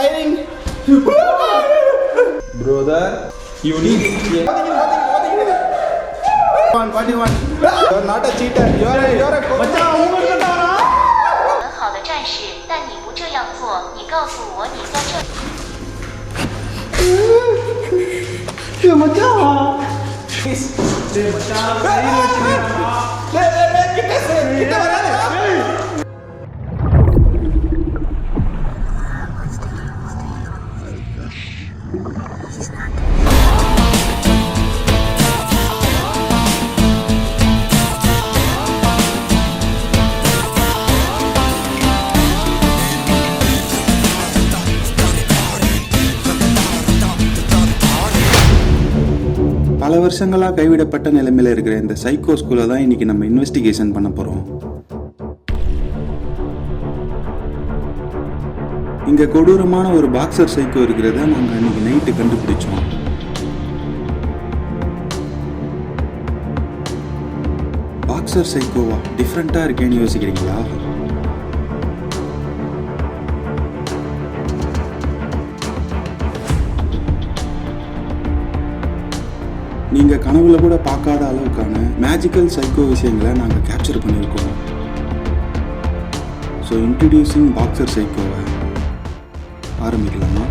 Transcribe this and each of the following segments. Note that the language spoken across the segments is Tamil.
firing. Brother, you need it. What do you want? You are not a cheater. You are a coach. 很好的战士，但你不这样做。你告诉我你在这。怎么叫啊？ Kita mana? பல வருஷங்களாக கைவிடப்பட்ட நிலைமையில் இருக்கிற இந்த சைக்கோ ஸ்கூலை தான் இன்னைக்கு நம்ம இன்வெஸ்டிகேஷன் பண்ண போகிறோம். இங்கே கொடூரமான ஒரு பாக்ஸர் சைக்கோ இருக்கிறத நாங்கள் இன்னைக்கு நைட்டு கண்டுபிடிச்சோம். பாக்ஸர் சைக்கோவா டிஃப்ரெண்ட்டாக இருக்கேன்னு யோசிக்கிறீங்களா? நீங்கள் கனவுல கூட பார்க்காத அளவுக்கான மேஜிக்கல் சைக்கோ விஷயங்களை நாங்கள் கேப்சர் பண்ணியிருக்கோம். ஸோ இன்ட்ரடியூசிங் பாக்ஸர் சைக்கோவை ஆரம்பிக்கலாமா?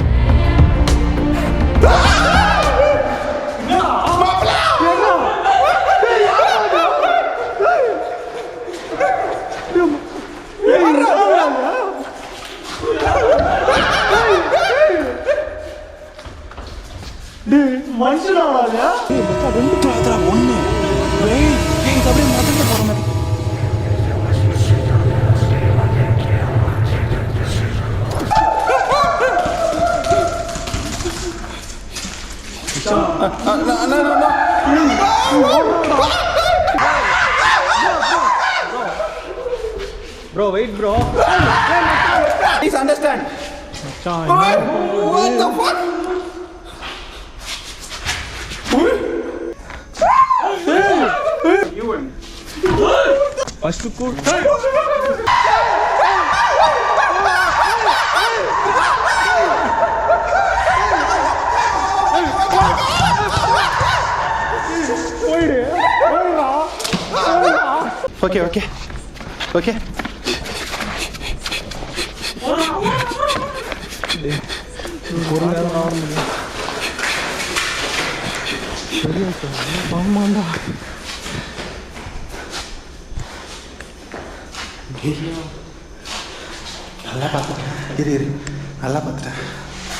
மனுஷனாவா? ஒன்று அப்படியே மதங்க போகிற மாதிரி. Bro, wait, bro. Please understand. What the fuck? You win. First cool. Okay. ஆமாண்டா. நல்லா பார்த்துட்டேன். இரு நல்லா பார்த்துட்டேன்.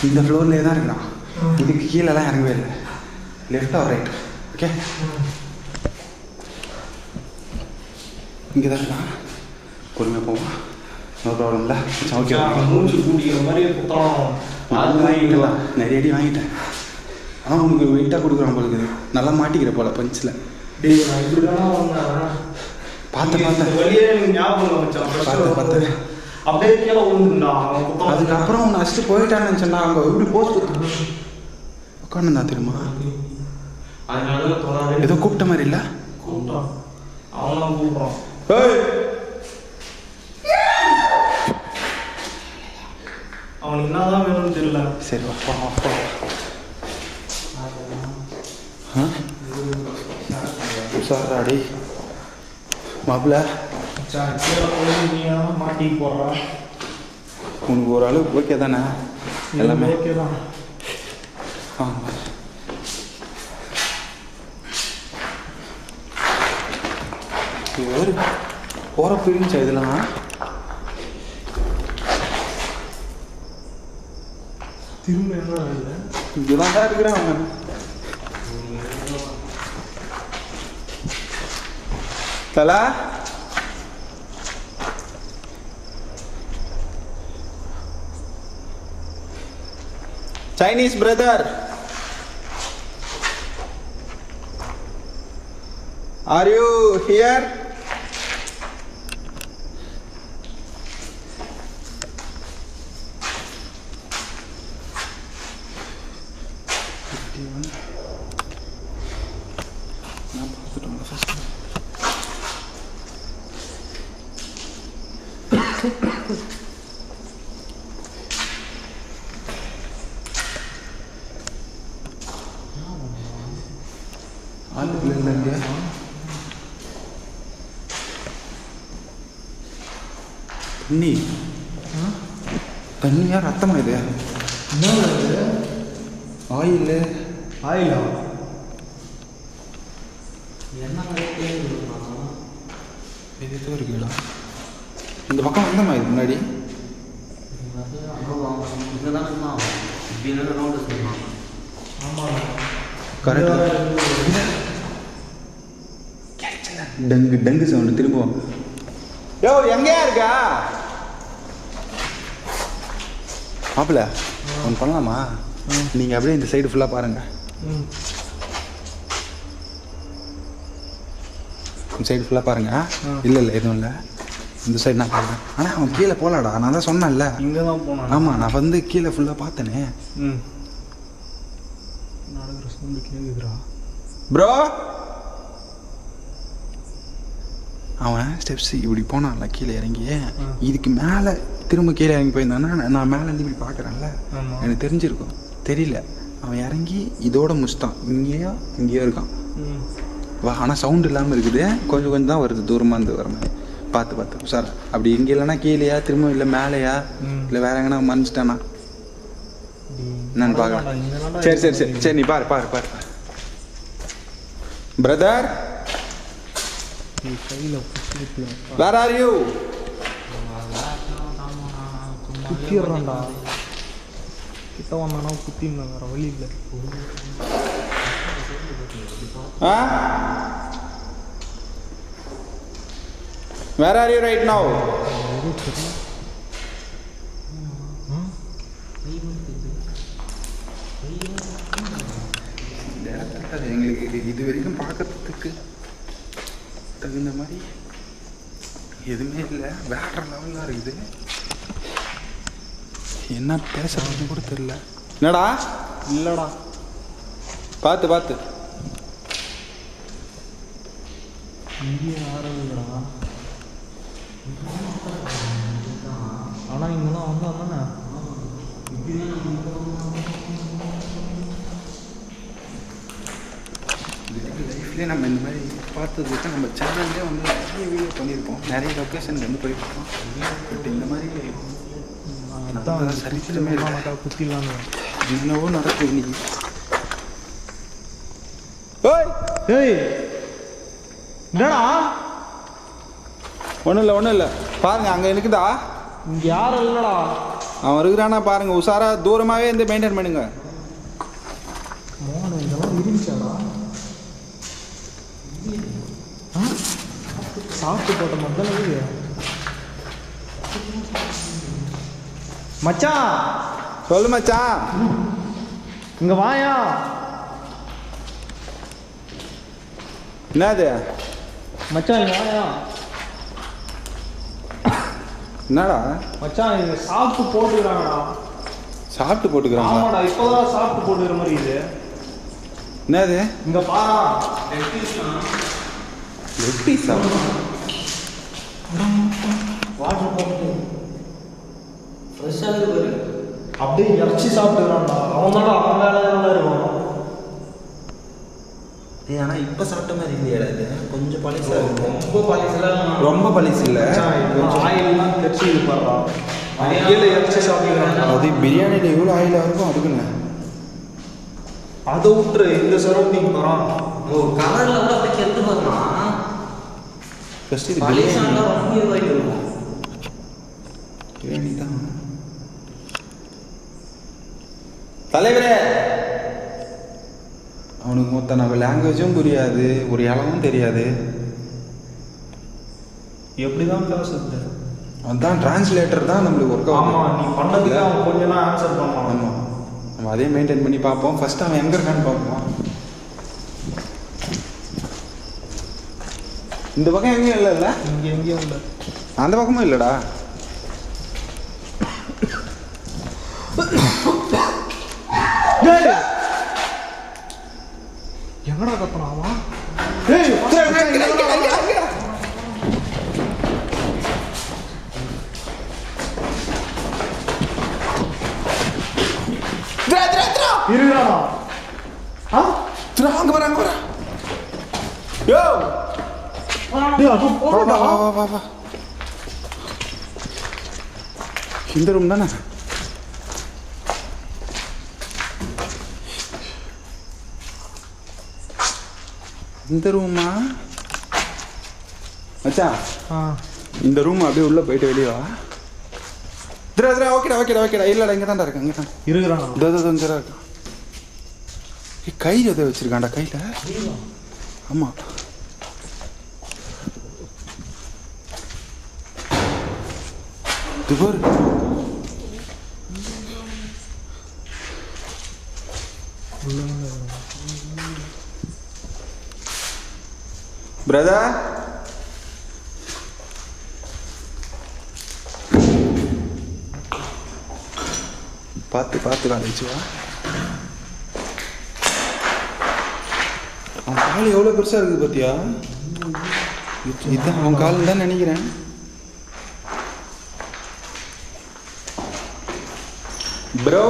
இந்த ஃப்ளோர்லேயே தான் இருக்கிறான். இதுக்கு கீழெல்லாம் இறங்கவே இல்லை. Left or right? ஓகே, இங்கே தான் இருக்கான். பொறுமையாக போவோம். நோ ப்ராப்ளம்ல. ஓகே, மூச்சு கூட்டிக்கிற மாதிரி குத்தலாம். வாங்கிக்கலாம். நிறைய அடி வாங்கிட்டேன். ஆனால் உனக்கு வெயிட்டாக கொடுக்குறான் போல இருக்குது. நல்லா மாட்டிக்கிற போல பஞ்சில். பார்த்தேன் அப்படியே கீழே விழுந்துட்டான். அதுக்கப்புறம் அவனை அடிச்சுட்டு போயிட்டான்னு நினச்சேன்னா அவங்க எப்படி போஸ்ட் உட்காந்துருந்தான் தெரியுமா? ஏதோ கூப்பிட்ட மாதிரி இல்லை? அவனும் கூப்பிட்றான். அவனுக்கு என்னதான் வேணும்னு தெரியல. சரி வா. உஷாராடி மாப்பிள்ள. மாட்டி போடுறா. உனக்கு ஒரு அளவுக்கு ஓகே தானே? எல்லாமே ஓகே தான். இது போகிற பிரிஞ்சா இதெல்லாம்? திரும்ப என்ன இல்லை, இங்கேதான் தான் இருக்கிறான் அவன். தலா Chinese brother, are you here? ஆளுக்குள்ள இல்லை இங்கே. தண்ணி தண்ணியா ரத்தமா இது? என்ன ஆயில் ஆயிலா? எதோ இருக்குடா. இந்த பக்கம் வந்தமா இது முன்னாடி? கரெக்ட். டங்கு டங்கு சவுண்டு திரும்புவோம். யோ எங்கேயா இருக்கா மாப்பிள்ள? ஒன்று பண்ணலாமா? நீங்கள் அப்படியே இந்த சைடு ஃபுல்லாக பாருங்கள். இந்த சைடு ஃபுல்லாக பாருங்கள். இல்லை இல்லை எதுவும் இல்லை, இந்த சைடு நான் பார்க்குறேன். ஆனால் அவன் கீழே போகலாடா, நான் தான் சொன்னேன்ல. இங்கே தான் போனான். ஆமாம், நான் வந்து கீழே ஃபுல்லாக பார்த்தேனே. நடக்கிற சவுண்டு கேட்குதுடா ப்ரோ. அவன் ஸ்டெப்ஸ் இப்படி போனான்ல கீழே இறங்கி, இதுக்கு மேலே திரும்ப கீழே இறங்கி போயிருந்தானா நான் மேலேருந்து இப்படி பார்க்குறேன்ல, எனக்கு தெரிஞ்சிருக்கும். தெரியல, அவன் இறங்கி இதோட முடிச்சிட்டான். இங்கேயோ இருக்கான். வா, ஆனால் சவுண்டு இல்லாமல் இருக்குது. கொஞ்சம் கொஞ்சம் தான் வருது, தூரமாக இருந்து வர மாதிரி. பார்த்து சார் அப்படி இங்கே இல்லைன்னா கீழேயா திரும்ப, இல்லை மேலேயா, இல்லை வேற எங்கன்னா மறைஞ்சிட்டானா நான் பார்க்குறேன். சரி நீ பாரு பிரதர். Where are you? குத்திடுறான்டா. கிட்ட வந்தானா குத்தின்னு வேற வழி இல்லை. Where are you right now? எங்களுக்கு இது வரைக்கும் பார்க்கறதுக்கு தகுந்த மாதிரி எதுவுமே இல்லை. வேற லெவலில் இருக்குது. என்ன பேசுறதுன்னு கூட தெரியல. என்னடா? இல்லைடா, பார்த்து இங்கேயும் ஆரம்பிடா. ஆனால் இங்கெல்லாம் வந்தால் தானே லைஃப்லேயே நம்ம இந்த மாதிரி பார்த்ததுக்கு நம்ம சேனல்லே வந்து நிறைய வீடியோ பண்ணியிருப்போம், நிறைய லொக்கேஷனுக்கு வந்து போயிருப்போம். பட் இந்த மாதிரி அதான் சரித்திரமே இல்லை. குத்திடலான்னு என்னவோ நடக்குது இன்னைக்கு. ஏய் என்னடா? ஒன்றும் இல்லை பாருங்க, அங்கே இருக்குதா? இங்கே யாரும் இல்லைடா. அவன் இருக்கிறானா பாருங்க, உஷாரா தூரமாகவே இருந்து மெயின்டைன் பண்ணுங்க. மோகன் இதெல்லாம் இருந்துச்சாடா? சாப்பிட்டு போட்ட மாதிரி தானே மச்சான். சொல்லு மச்சான். இங்கே வாயா. என்னது மச்சான் இங்கே வாயா. என்னடா மச்சான் இங்கே சாப்பிட்டு போட்டுக்கிறாங்கடா. சாப்பிட்டு போட்டுக்கிறாங்க? ஆமாடா, இப்போதான் சாப்பிட்டு போட்டுக்கிற மாதிரி இது. என்னது? இங்கே பாரா. எப்படி சாப்பிடும்? வாட்டர் போட்டு ஃப்ரெஷ்ஷாக இருக்கு. அப்படியே இறச்சி சாப்பிட்டுக்கிறான்டா. அவன் தான்டா அவன் வேலை இருக்கும். ஆனால் இப்போ சாப்பிட்ட மாதிரி இல்லையா? இது கொஞ்சம் பழசா இருக்கும். ரொம்ப பழசு இல்லை. ஆயிலாம் தெரிச்சு இது பாடுறா. கீழே இறச்சி சாப்பிட்டுக்கிறான். அது பிரியாணியில் எவ்வளோ ஆயிலாக இருக்கும் அதுக்குன்னு. அதை விட்டுரு, இந்த சரௌண்டிங் போகிறான். கலரில் கூட அப்படி கெட்டு போகிறான். ஃபஸ்ட்டு இது பிரியாணி தான். தலைவரே, அவனுக்கு மொத்தம் நம்ம லாங்குவேஜும் புரியாது, ஒரு இளமும் தெரியாது. எப்படி தான் பேசுறது? அதுதான் டிரான்ஸ்லேட்டர் தான் நம்மளுக்கு ஒர்க் ஆகும். ஆமாம், நீ பண்ணதுக்கு அவன் கொஞ்சம் தான் ஆன்சர் பண்ணுவான். ஆமாம், நம்ம அதே மெயின்டைன் பண்ணி பார்ப்போம். ஃபஸ்ட்டு அவன் எங்கே இருக்கான்னு பார்ப்போம். இந்த பக்கம் எங்கேயும் இல்லைல்ல? இங்கே எங்கேயும் இல்லை. அந்த பக்கமும் இல்லைடா. எங்கடா கத்தனாமா? அங்கே வர யோ டேய் அது வா வா வா வா வா இந்த ரூம் தானே இந்த ரூமா மச்சான் இந்த ரூம் அப்படியே உள்ள போயிட்டு வெளியே வா ஓகேடா ஓகேடா ஓகேடா இல்லடா இங்கே தான்டா இருக்கு இங்கே தான் இருக்குறானா இங்கே தான் இருக்கான் கையில் எதை வச்சிருக்கான்டா கையில் ஆமாம் இது பாரு பிரதர் பார்த்து காலேஜ் வா அவன் கால் எவ்வளோ பெருசாக இருக்குது பார்த்தியா இதுதான் அவன் கால் தான் நினைக்கிறேன் ப்ரோ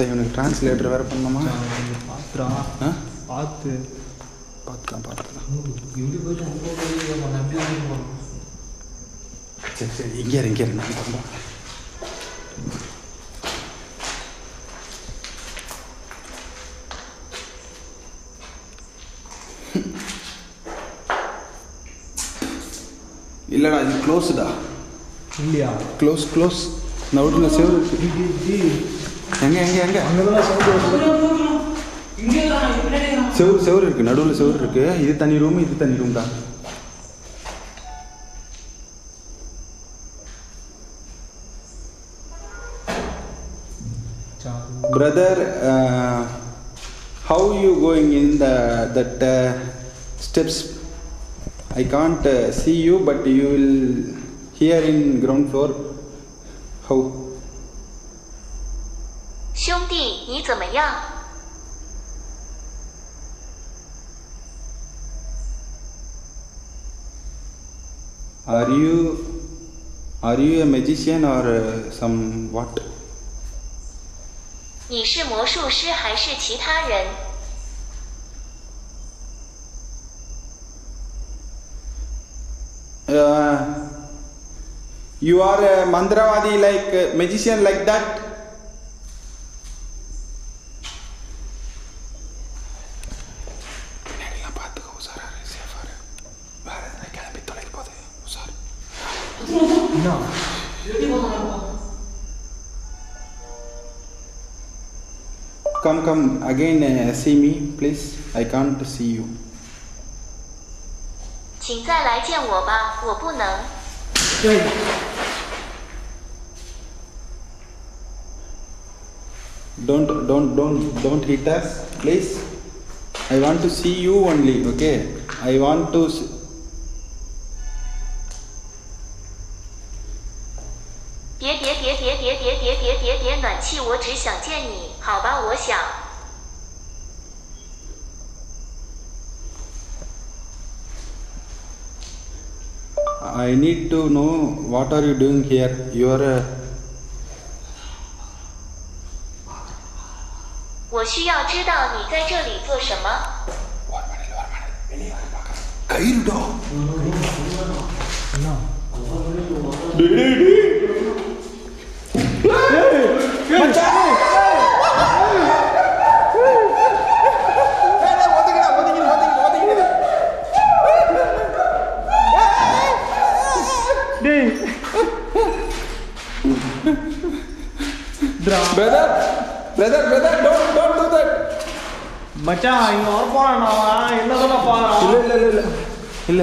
இவனுக்கு டிரான்ஸ்லேட்டர் வேறு பண்ணணுமா பார்த்துக்கலாம் சரி இங்கே நான் பண்ணலாம் இல்லைடா இது க்ளோஸ்டா இல்லையா க்ளோஸ் நவுட்டில் செவரு இருக்கு எங்கே செவரு இருக்கு நடுவில் செவரு இருக்கு இது தனி ரூம் தான் brother how you going in that steps I can't see you but you will hear in ground floor how兄弟，你怎么样？ Are you a magician or some what? 你是魔术师还是其他人？ You are a mandravadi like magician like that? Come again see me please I can't see you 请再来见我吧，我不能。 Don't hit us please I want to see you only okay I want to别暖气，我只想见你，好吧？我想。 I need to know what are you doing here you are 我需要知道你在这里做什么。 கயிறுடா brother don't do that மச்சான் இங்க வர போறானா என்னதான பாறா இல்ல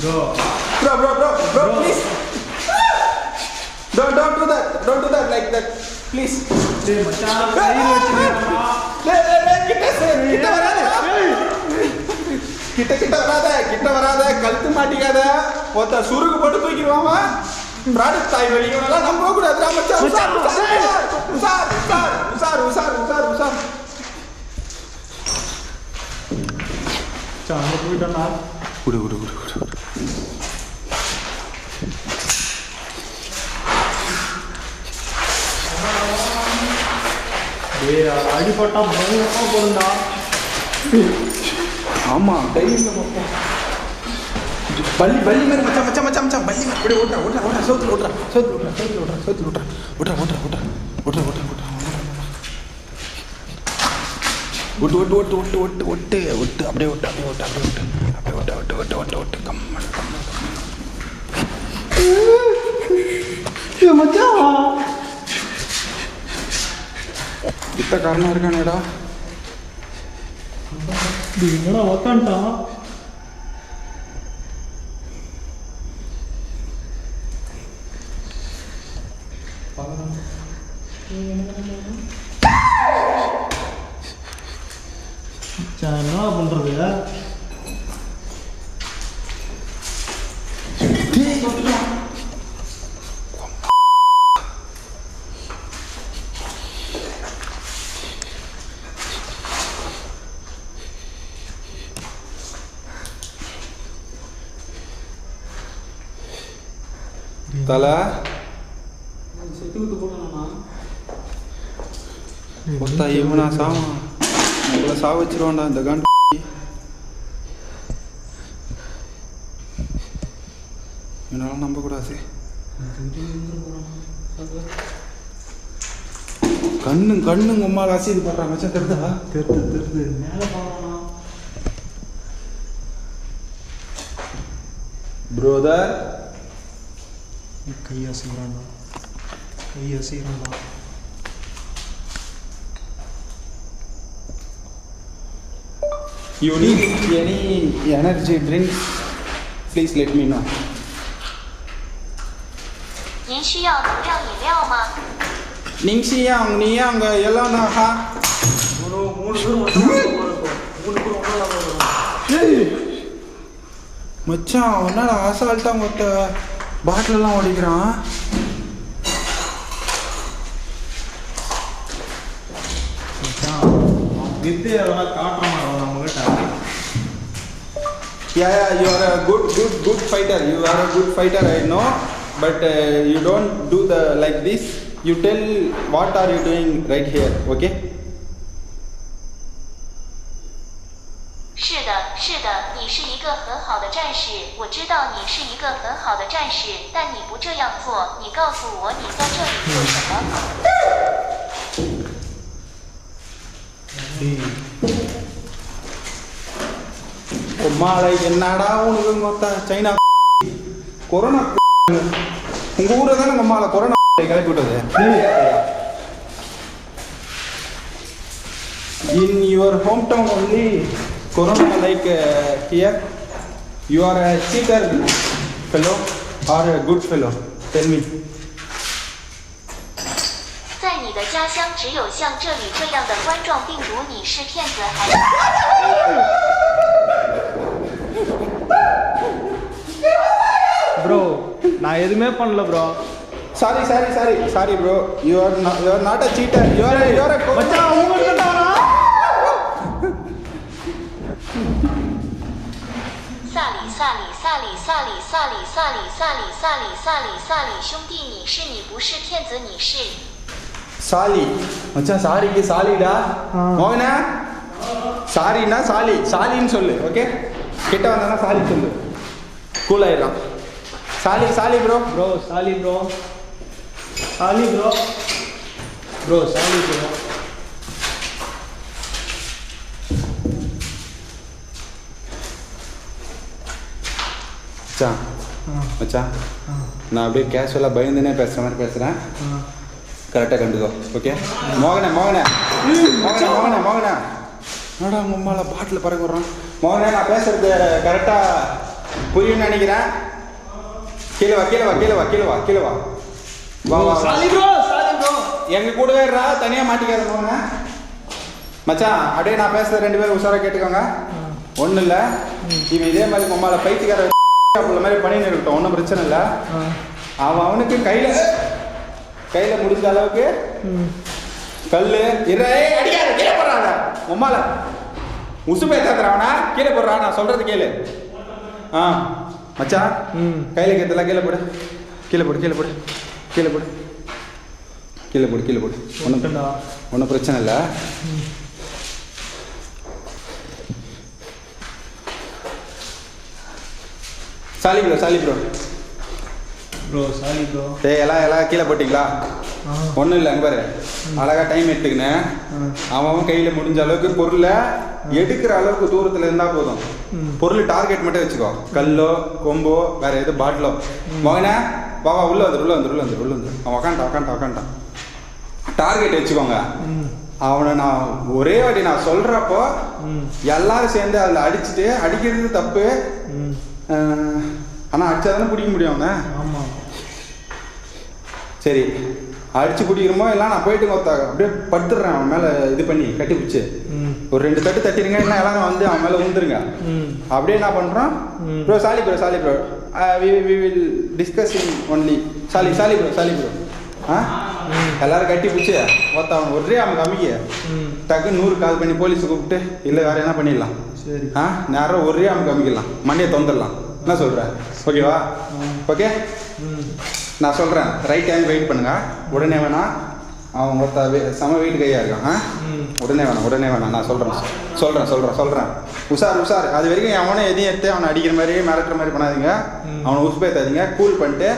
bro please don't do that like that please டேய் மச்சான் கையில வச்சிருக்கா கிட்ட வராத கழுத்து மாட்டிக்காத ஒருத்த சுருக்கு போட்டு தூக்கிடுவாமா ப்ராடக்ட் தாய் வெளியெல்லாம் நம்ப கூடாது விடு விடு விடு விடு விடு. அடிப்பட்டா பயங்கரமா போடுண்டா. ஆமாம் டைமில் பார்ப்போம். பள்ளி பள்ளி மாதிரி மச்சான் மச்சான் மச்சான் மச்சான் பள்ளி மாதிரி இப்படி ஓட்டுறா ஓட்டுறா ஓட்டுறா சோத்துல ஓட்டுறா சோத்துல ஓட்டுறா சோத்துல ஓட்டுறா சோத்துல ஓட்டுறா ஓட்டுறா ஓட்டுறா ஓட்டுறா ஓட்டுறா ஓட்டுறா ஓட்டுறா ஒட்டு ஒட்டு ஒட்டு ஒட்டு ஒட்டு ஒட்டு ஒட்டு அப்படியே ஒட்டு அப்படியே ஒட்டு அப்படியே ஒட்டு அப்படியே ஒட்டு ஒட்டு ஒட்டு ஒட்டு ஒட்டு கம்மன் கம்மன் மச்சான் இத்த காரணம் இருக்கானேடா. என்னடா உக்காண்டான். என்ன பண்றது? தலை ஒத்தா இவனா சாவான் உங்களை சா வச்சிருவான்டா இந்த காண்டு. என்னால் நம்பக்கூடாது. கண்ணுங்க அம்மா ராசி இது போடுறாங்க மச்சான் தெரியுதா? தெரியுது மேலே பார்க்கணும். பிரதர் கையை செய்யறான்டா கையை செய்யறான்டா. You need any energy drink? Please let me know. 您需要能量饮料吗？您是样你样个எல்லாம் தான் ஹா. மூணு பேரும் ஒன்றா மச்சான் அவனால அசால்ட்டா மொத்த பாட்டிலெல்லாம் ஓடிக்கிறான். வித்து அதெல்லாம் காட்டுறான் நம்மகிட்ட. Yeah, you are a good fighter. You are a good fighter, I know. But you don't do the like this. You tell what are you doing right here, okay? 是的，是的，你是一个很好的战士，我知道你是一个很好的战士，但你不这样做，你告诉我你在这里做什么？ உம்மாலை என்னடா உனக்கு மொத்த சைனா கொரோனா உங்க ஊரை தானே உம்மால கொரோனா கிளப்பி விட்டது. In your hometown only corona like here. You are a cheater fellow or a good fellow? Tell me. 在你的家乡只有像这里这样的冠状病毒，你是骗子还是？ bro நான் எதுவுமே பண்ணல bro. Sorry bro. You are not a cheater. You are a மச்சான் உங்களுக்கு தானா? 萨里兄弟，你不是骗子，你是。 சாலி மச்சான் சாரிக்கு சாலிடா மோகனா சாரின்னா சாலின்னு சொல்லு ஓகே. கிட்ட வந்தானா சாலி சொல்லு கூல் ஆயிடலாம். சாலி ப்ரோ ப்ரோ சாலி ப்ரோ சாலி ப்ரோ மச்சான் நான் அப்படியே கேஷுவலாக பயந்துனே பேசுகிற மாதிரி பேசுகிறேன். கரெக்டாக கண்டுக்கோ ஓகே. மோகனே என்னடா உங்கள் அம்மாவில் பாட்டில் பறக்க விட்றான். மோகனே நான் பேசுறது கரெக்டாக புரியும்னு நினைக்கிறேன். கீழே வா வா சாலி ப்ரோ எங்கள் கூடவே இருறா, தனியாக மாட்டிக்காத மோகனே. மச்சான் அப்படியே நான் பேசுறது 2 பேரும் உஷாராக கேட்டுக்கோங்க. ஒன்றும் இல்லை, இவன் இதே மாதிரி உம்மாவில் பைத்தியக்கார உள்ள மாதிரி பண்ணின்னு இருக்கட்டும், ஒன்றும் பிரச்சனை இல்லை. அவனுக்கு கையில் முடிஞ்ச அளவுக்கு கல் அடிக்காத கீழே போடுறாங்க உம்மால உசு பேசுறவனா கீழே போடுறான். நான் சொல்றது கேளு ஆ மச்சான் கையில் கேத்தலாம் கீழே போடு கீழே போடு கீழே போடு கீழே போடு கீழே போடு கீழே போடு ஒன்றும் பிரச்சனை இல்லை. சாலி ப்ரோ சாலி ப்ரோ சாரி ப்ரோ. எல்லாம் கீழே போட்டிங்களா? ஒன்றும் இல்லை, அங்கே பாரு அழகாக டைம் எடுத்துக்கினேன். அவன் கையில் முடிஞ்ச அளவுக்கு பொருளை எடுக்கிற அளவுக்கு தூரத்தில் இருந்தால் போதும். பொருள் டார்கெட் மட்டும் வச்சுக்கோ. கல்லோ கொம்போ வேற எது பாட்டிலோ மகனே பாவா உள்ள வந்து அவன் உக்காண்டான் டார்கெட் வச்சுக்கோங்க. அவனை நான் ஒரே வாட்டி நான் சொல்கிறப்போ எல்லாரும் சேர்ந்து அதில் அடிச்சுட்டு அடிக்கிறது தப்பு. ஆனால் அடிச்சா தானே பிடிக்க முடியும் அவனை. ஆமாம் சரி அடிச்சு பிடிக்கிறோமோ எல்லாம் நான் போயிட்டு அப்படியே படுத்துடுறேன் அவன் மேலே இது பண்ணி கட்டி பிடிச்சி ஒரு 2 தட்டு தட்டிடுங்க. இல்லை எல்லாரும் வந்து அவன் மேலே உந்துருங்க. அப்படியே என்ன பண்ணுறோம் ப்ரோ சாலி bro we will discussing only சாலி ப்ரோ எல்லாரும் கட்டி பிடிச்சி அவன் ஒரே அவன் கம்மிக்க டக்குன்னு 100 கால் பண்ணி போலீஸை கூப்பிட்டு இல்லை வேறு என்ன பண்ணிடலாம். சரி நேரம் ஒரே அவன் கம்மிக்கலாம், மண்டையை தொந்தரலாம். என்ன சொல்கிறேன்? ஓகேவா? ஓகே நான் சொல்கிறேன். ரைட் டைம் வெயிட் பண்ணுங்க. உடனே வேணாம், அவன் செம வெயிட் கையாக இருக்கான். உடனே வேணாம் நான் சொல்கிறேன். உஷார். அது வரைக்கும் அவனே எதையும் எடுத்து அவனை அடிக்கிற மாதிரி மிரட்டுற மாதிரி பண்ணாதீங்க. அவனை உசுப்பேத்தாதீங்க. கூல் பண்ணிட்டு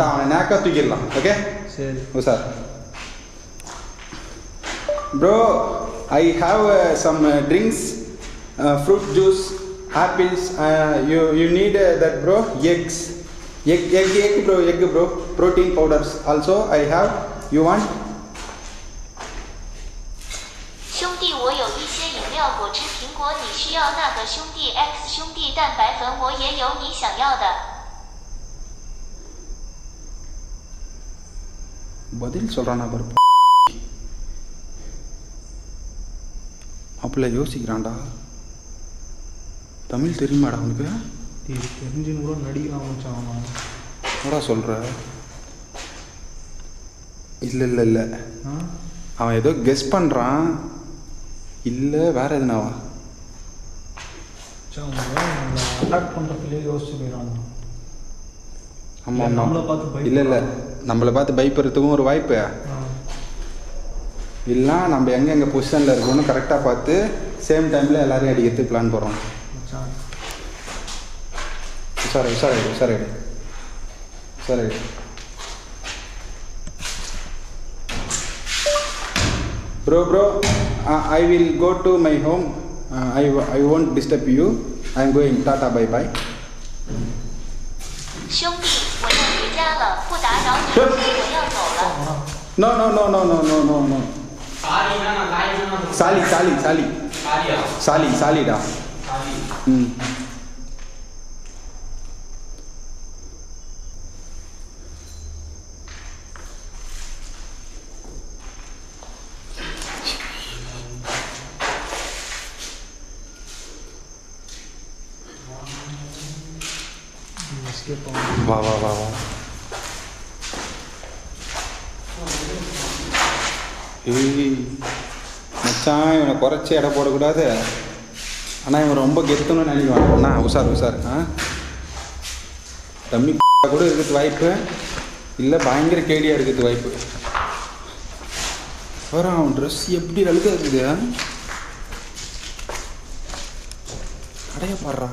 அவனை நேக்காக தூக்கிடலாம். ஓகே சரி உஷார். Bro I have some drinks, fruit juice, apples, you need that bro. egg bro, protein powders also I have. You want? 兄弟，我有一些饮料、果汁、苹果，你需要那个？兄弟 X 兄弟，蛋白粉我也有，你想要的。பதில் சொல்றானா பாரு. அப்பல யோசிக்கிறான்டா. தமிழ் தெரியுமாடா அவனுக்கு? தெரிஞ்சுன்னு கூட நடிக்கலாம் வச்சான். என்னடா சொல்கிற? இல்லை அவன் ஏதோ கெஸ் பண்ணுறான். இல்லை வேற எதுனாவா? அட்டாக் பண்ணுறதுலேயே யோசிச்சு போயிடறான். ஆமாம் நம்மளை பார்த்து இல்லை நம்மளை பார்த்து பயப்படுறதுக்கும் ஒரு வாய்ப்பு. இல்லை நம்ம எங்கே பொசிஷனில் இருக்கணும்னு கரெக்டாக பார்த்து சேம் டைமில் எல்லாரையும் அடிக்கிறதுக்கு பிளான் போடுறோம். உஷாராயிடு. Bro, I will go to my home. I won't disturb you. I am going. Tata, bye bye. 兄弟，我要回家了，不打扰你，我要走了。No. சாலிடா. வா மச்சான் இவனை குறைச்சி எடை போடக்கூடாது. ஆனால் இவன் ரொம்ப கெத்துன்னு நினைக்குவான். அண்ணா உஷார். தம்மி கூட இருக்கிறது வாய்ப்பு இல்லை, பயங்கர கேடியாக இருக்கிறது வாய்ப்பு. வரான் அவன் ட்ரெஸ் எப்படி அழுக்க இருக்குது. கடையை பாடுறா.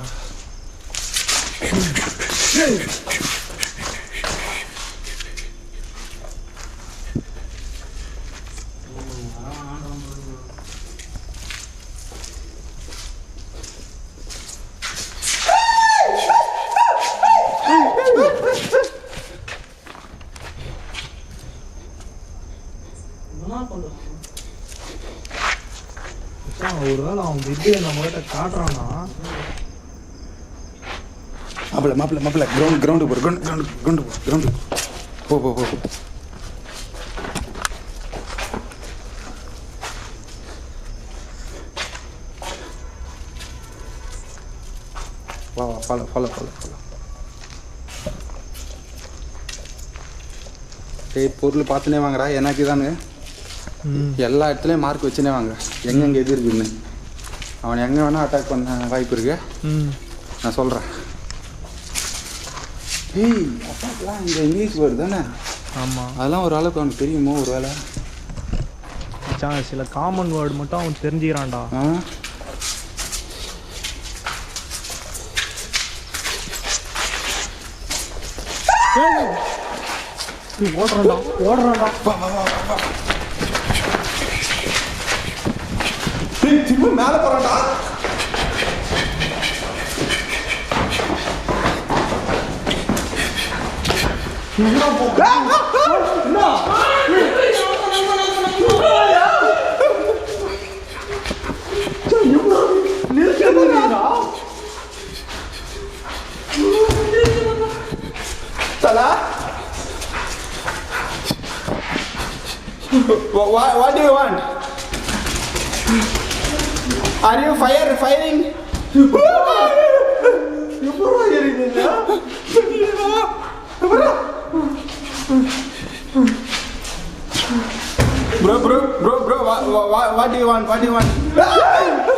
ஒருவேளை அவன் வித்தியை நம்மகிட்ட காட்டுறான்னா மாப்பிள்ள கிரவுண்டு போ வா ஃபாலோ பொருள் பார்த்துனே வாங்கடா. எனக்கு தானு எல்லா இடத்துலையும் மார்க் வச்சுனே வாங்க, எங்கெங்கே எது இருக்குன்னு. அவன் எங்கே வேணால் அட்டாக் பண்ண வாய்ப்பு இருக்கு. நான் சொல்கிறேன். ஏய் அப்பாக்கெல்லாம் இந்த இங்கிலீஷ் வேர்டு தானே? ஆமாம் அதெல்லாம் ஒரு அளவுக்கு அவனுக்கு தெரியுமோ ஒரு வேலை? மச்சான் சில காமன் வேர்டு மட்டும் அவன் தெரிஞ்சுக்கிறான்டா. ஆ ஓடுறான்டா ஓடுறான்டா. திரும்ப மேலே போறான்டா. Salah? What do you want? Are you firing? Bro, what do you want?